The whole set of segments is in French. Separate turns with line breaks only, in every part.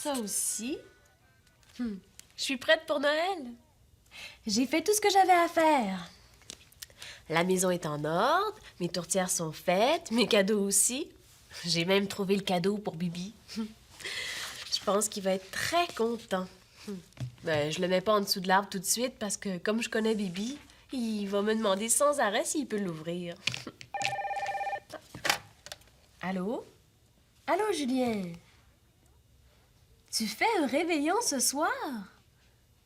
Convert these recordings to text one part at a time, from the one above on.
Ça aussi. Je suis prête pour Noël. J'ai fait tout ce que j'avais à faire. La maison est en ordre, mes tourtières sont faites, mes cadeaux aussi. J'ai même trouvé le cadeau pour Bibi. Je pense qu'il va être très content. Ben, je le mets pas en dessous de l'arbre tout de suite parce que, comme je connais Bibi, il va me demander sans arrêt s'il peut l'ouvrir. Allô? Allô, Julien? Tu fais un réveillon ce soir?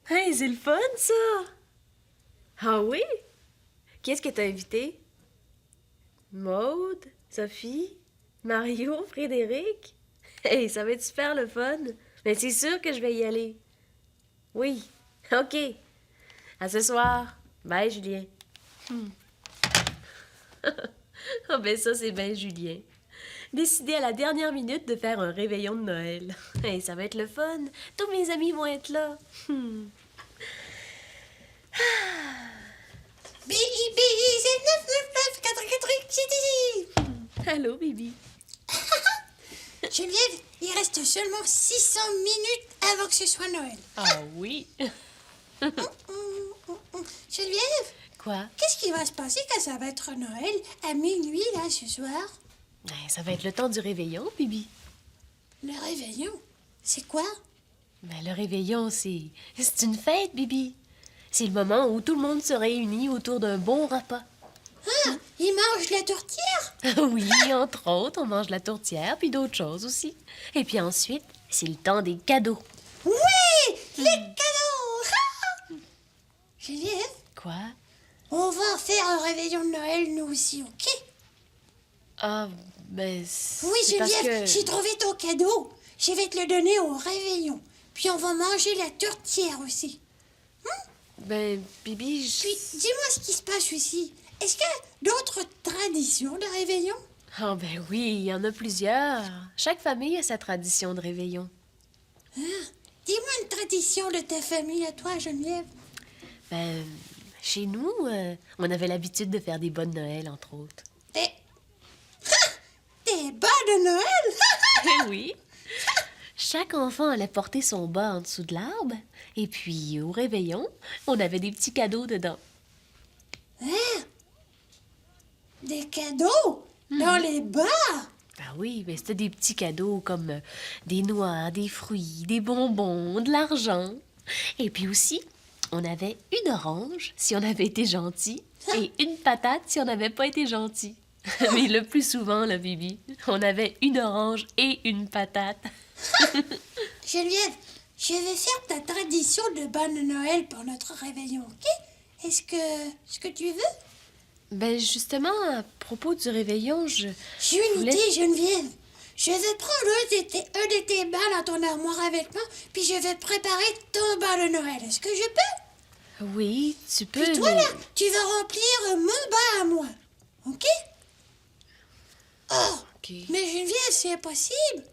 Hey, c'est le fun, ça! Ah oui? Qui est-ce que t'as invité? Maude? Sophie? Mario? Frédéric? Hey, ça va être super le fun! Mais c'est sûr que je vais y aller. Oui, OK. À ce soir. Bye, Julien. Ah ben ça, c'est bien Julien. Décidé à la dernière minute de faire un réveillon de Noël. Hey, ça va être le fun. Tous mes amis vont être là.
Bibi, c'est 999
Allô, Bibi.
Geneviève, il reste seulement 600 minutes avant que ce soit Noël.
Ah oui.
Geneviève,
Quoi?
qu'est-ce qui va se passer quand ça va être Noël à minuit, là, ce soir?
Ben, ça va être le temps du réveillon, Bibi.
Le réveillon? C'est quoi?
Ben, le réveillon, c'est une fête, Bibi. C'est le moment où tout le monde se réunit autour d'un bon repas.
Ah, ils mangent la tourtière?
Oui, entre autres, on mange la tourtière, puis d'autres choses aussi. Et puis ensuite, c'est le temps des cadeaux.
Oui, les cadeaux! Geneviève,
Quoi?
on va faire un réveillon de Noël, nous aussi, OK?
Ah, ben, c'est
Oui,
parce
Geneviève,
que...
j'ai trouvé ton cadeau. Je vais te le donner au réveillon. Puis on va manger la tourtière aussi.
Ben, Bibi,
Puis, dis-moi ce qui se passe aussi. Est-ce qu'il y a d'autres traditions de réveillon?
Ah, ben oui, il y en a plusieurs. Chaque famille a sa tradition de réveillon.
Dis-moi une tradition de ta famille à toi, Geneviève.
Ben, chez nous, on avait l'habitude de faire des bonnes Noël, entre autres.
Des bas de Noël?
Eh oui. Chaque enfant allait porter son bas en dessous de l'arbre. Et puis, au réveillon, on avait des petits cadeaux dedans.
Des cadeaux? Dans les bas?
Ben oui, mais c'était des petits cadeaux comme des noix, des fruits, des bonbons, de l'argent. Et puis aussi, on avait une orange si on avait été gentil et une patate si on n'avait pas été gentil. Mais le plus souvent, là, Bibi, on avait une orange et une patate.
Geneviève, je vais faire ta tradition de bas de Noël pour notre réveillon, ok? Est-ce que tu veux?
Ben justement, à propos du réveillon,
J'ai une
voulais-
idée, Geneviève. Je vais prendre un de tes bas dans ton armoire avec moi, puis je vais préparer ton bas de Noël. Est-ce que je peux?
Oui, tu peux,
Puis toi,
mais...
là, tu vas remplir mon bas à moi. OK? Oh!
OK.
Mais Geneviève, c'est impossible.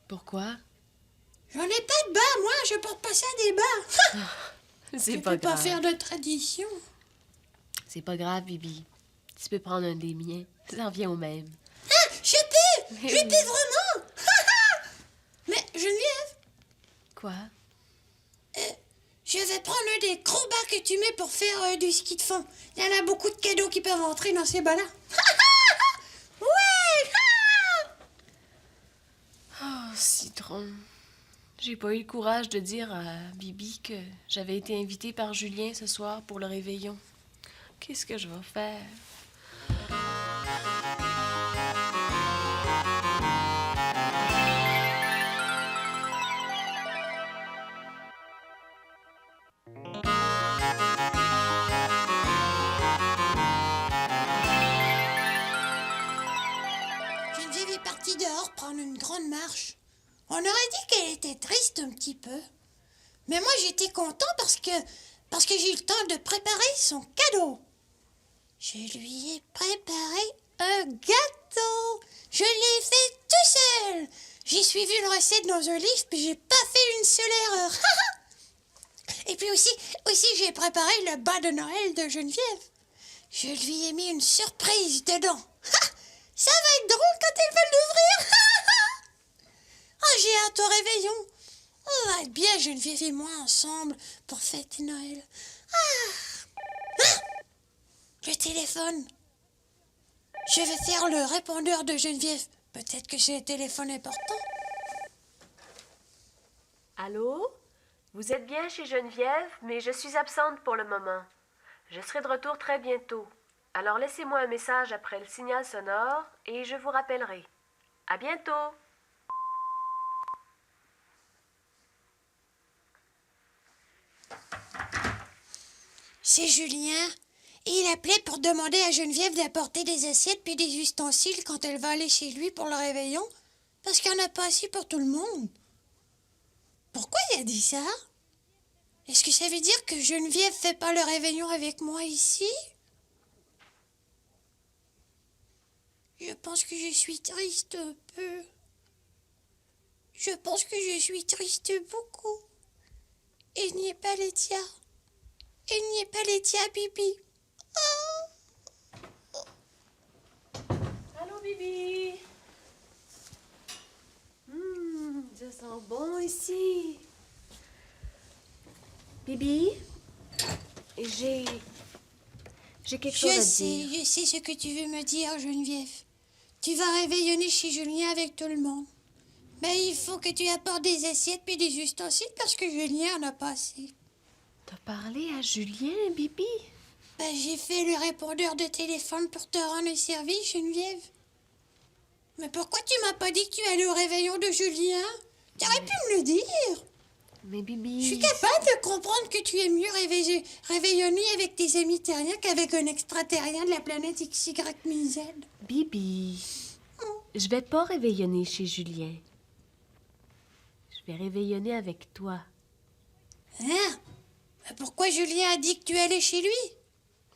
Pourquoi?
J'en ai pas de bas, moi. Je porte pas ça des bas.
C'est
Je
pas
peux pas
grave.
faire de tradition.
C'est pas grave, Bibi. Tu peux prendre un des miens. Ça en vient au même.
Ah, je peux!
Mais
Je
oui.
peux vraiment! Mais Geneviève,
Quoi?
je vais prendre un des gros bas que tu mets pour faire du ski de fond. Il y en a beaucoup de cadeaux qui peuvent entrer dans ces bas-là. Ouais!
Oh, citron. J'ai pas eu le courage de dire à Bibi que j'avais été invitée par Julien ce soir pour le réveillon. Qu'est-ce que je vais faire?
Geneviève est partie dehors prendre une grande marche. On aurait dit qu'elle était triste un petit peu. Mais moi, j'étais content parce que j'ai eu le temps de préparer son cadeau. Je lui ai préparé un gâteau. Je l'ai fait tout seul. J'ai suivi une recette dans un livre, puis j'ai pas fait une seule erreur. Et puis aussi, j'ai préparé le bas de Noël de Geneviève. Je lui ai mis une surprise dedans. Ça va être drôle quand elle va l'ouvrir. Oh, j'ai hâte au réveillon. réveillon. On va être bien, Geneviève et moi, ensemble, pour fêter Noël. Ah! Le téléphone. Je vais faire le répondeur de Geneviève. Peut-être que c'est un téléphone important.
Allô? Vous êtes bien chez Geneviève, mais je suis absente pour le moment. Je serai de retour très bientôt. Alors laissez-moi un message après le signal sonore et je vous rappellerai. À bientôt!
C'est Julien. Et il appelait pour demander à Geneviève d'apporter des assiettes puis des ustensiles quand elle va aller chez lui pour le réveillon, parce qu'il n'y en a pas assez pour tout le monde. Pourquoi il a dit ça? Est-ce que ça veut dire que Geneviève fait pas le réveillon avec moi ici? Je pense que je suis triste un peu. Je pense que je suis triste beaucoup. Et il n'y est pas Laetitia. Et il n'y est pas Laetitia, Bibi.
Allô, Bibi! Ça sent bon ici. Bibi, j'ai quelque chose à dire.
Je sais ce que tu veux me dire, Geneviève. Tu vas réveillonner chez Julien avec tout le monde. Mais il faut que tu apportes des assiettes puis des ustensiles parce que Julien en a pas assez.
T'as parlé à Julien, Bibi?
Ben, j'ai fait le répondeur de téléphone pour te rendre un service, Geneviève. Mais pourquoi tu m'as pas dit que tu allais au réveillon de Julien? T'aurais pu me le dire.
Mais Bibi...
Je suis capable de comprendre que tu aimes mieux réveillonner avec tes amis terriens qu'avec un extraterrien de la planète XYZ.
Bibi, je vais pas réveillonner chez Julien. Je vais réveillonner avec toi.
Hein? Ben, pourquoi Julien a dit que tu allais chez lui?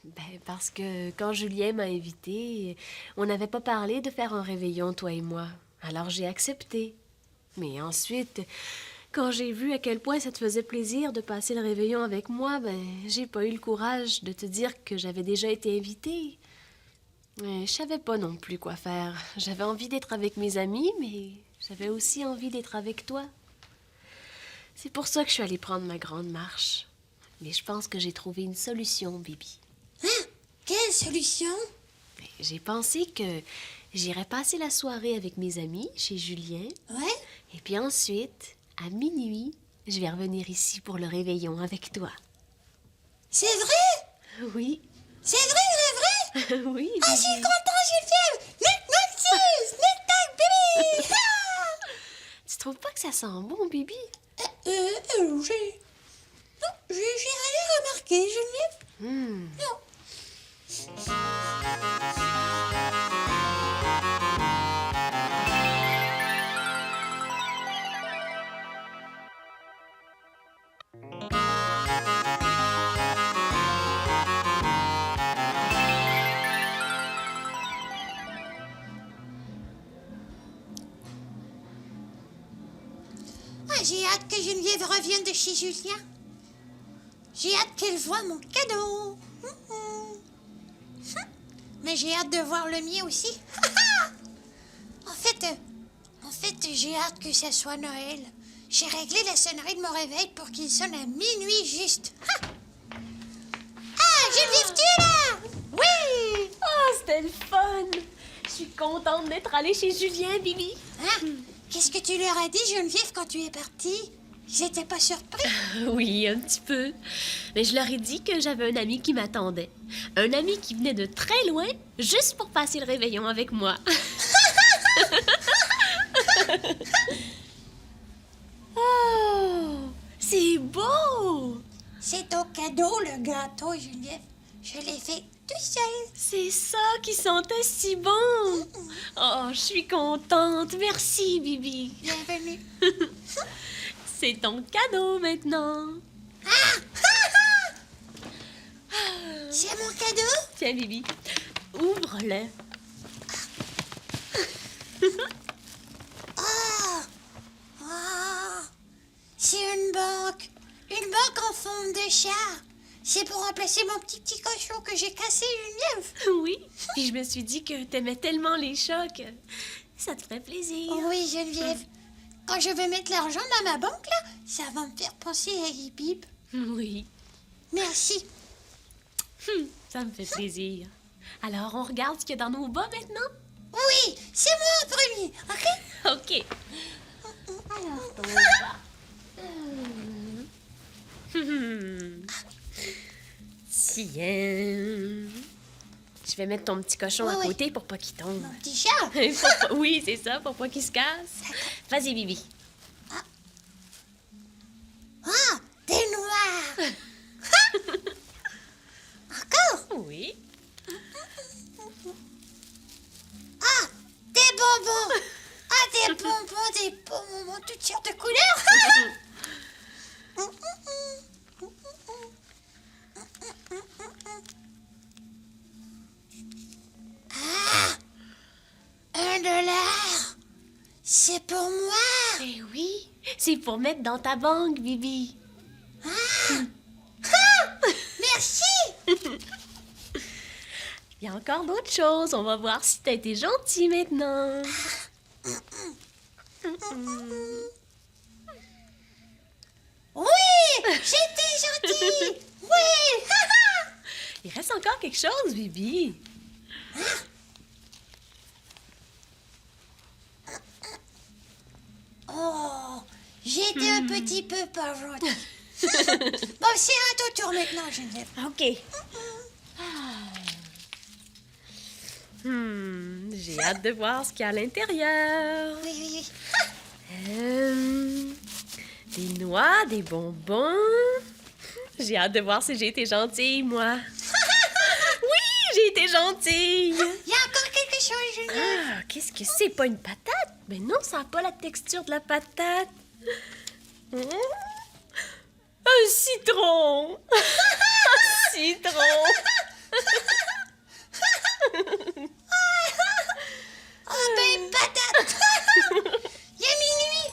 Ben, parce que quand Julien m'a invité, on n'avait pas parlé de faire un réveillon, toi et moi. Alors j'ai accepté. Mais ensuite, quand j'ai vu à quel point ça te faisait plaisir de passer le réveillon avec moi, ben, j'ai pas eu le courage de te dire que j'avais déjà été invitée. Je savais pas non plus quoi faire. J'avais envie d'être avec mes amis, mais j'avais aussi envie d'être avec toi. C'est pour ça que je suis allée prendre ma grande marche. Mais je pense que j'ai trouvé une solution, Bibi.
Hein? Quelle solution?
J'ai pensé que j'irais passer la soirée avec mes amis chez Julien.
Ouais?
Et puis ensuite, à minuit, je vais revenir ici pour le réveillon avec toi.
C'est vrai?
Oui.
C'est vrai?
Oui,
Ah, je
Bibi.
suis content, Geneviève! Nick-nack cheese! Nick-nack baby!
Tu trouves pas que ça sent bon, Bibi?
J'ai... Non, j'ai rien remarqué, Geneviève. Non. Ah, j'ai hâte que Geneviève revienne de chez Julien. J'ai hâte qu'elle voie mon cadeau. Mais j'ai hâte de voir le mien aussi. En fait, j'ai hâte que ça soit Noël. J'ai réglé la sonnerie de mon réveil pour qu'il sonne à minuit juste. Ah, Geneviève, tu es là? Oui!
Oh, c'était le fun! Je suis contente d'être allée chez Julien, Bibi.
Hein? Qu'est-ce que tu leur as dit, Geneviève, quand tu es partie? Ils étaient pas surpris?
Oui, un petit peu. Mais je leur ai dit que j'avais un ami qui m'attendait. Un ami qui venait de très loin, juste pour passer le réveillon avec moi. Oh, c'est beau!
C'est ton cadeau, le gâteau, Geneviève. Je l'ai fait tout seul.
C'est ça qui sentait si bon. Oh, je suis contente. Merci, Bibi.
Bienvenue.
C'est ton cadeau maintenant.
C'est mon cadeau?
Tiens, Bibi, ouvre-le.
C'est une banque. Une banque en forme de chat. C'est pour remplacer mon petit cochon que j'ai cassé, Geneviève.
Oui, puis je me suis dit que t'aimais tellement les chats que ça te ferait plaisir.
Oui, Geneviève. quand je vais mettre l'argent dans ma banque, là, ça va me faire penser à Bip.
Oui,
Merci.
ça me fait plaisir. Alors, on regarde ce qu'il y a dans nos bas maintenant?
Oui, c'est moi en premier, ok?
OK. Alors, ton bas. Tiens. Je vais mettre ton petit cochon à
Oui.
côté pour pas qu'il tombe.
Mon petit chat.
Oui, c'est ça, pour pas qu'il se casse. Vas-y, Bibi.
Ah, des noirs. Encore?
Oui.
Ah, des bonbons. Ah, des bonbons, toutes sortes de couleurs. Ah, $1. C'est pour moi.
Eh oui, c'est pour mettre dans ta banque, Bibi.
Merci.
Il y a encore d'autres choses. On va voir si t'as été gentil maintenant.
Oui, j'étais gentille. Oui.
Il reste encore quelque chose, Bibi.
Oh, j'étais un petit peu pas gentille. Bon, c'est à ton tour maintenant, Geneviève.
OK. J'ai hâte de voir ce qu'il y a à l'intérieur.
Oui.
Des noix, des bonbons. J'ai hâte de voir si j'ai été gentille, moi. Oui, j'ai été gentille.
Il y a encore quelque chose, Geneviève.
Ah, qu'est-ce que c'est? Pas une patate? Mais non, ça n'a pas la texture de la patate. Un citron. Un citron.
Oh, ben, une patate. Il est minuit.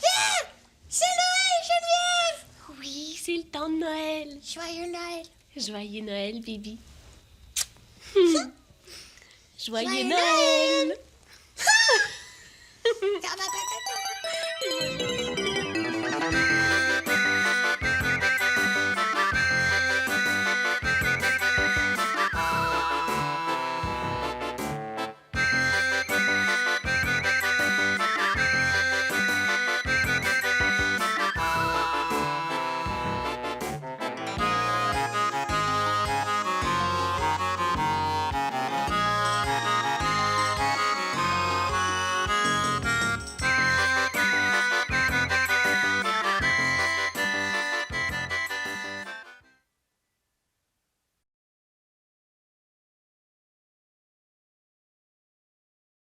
Yeah, c'est Noël, Geneviève.
Oui, c'est le temps de Noël.
Joyeux Noël.
Joyeux Noël, Bibi. Joyeux
Joyeux
Noël.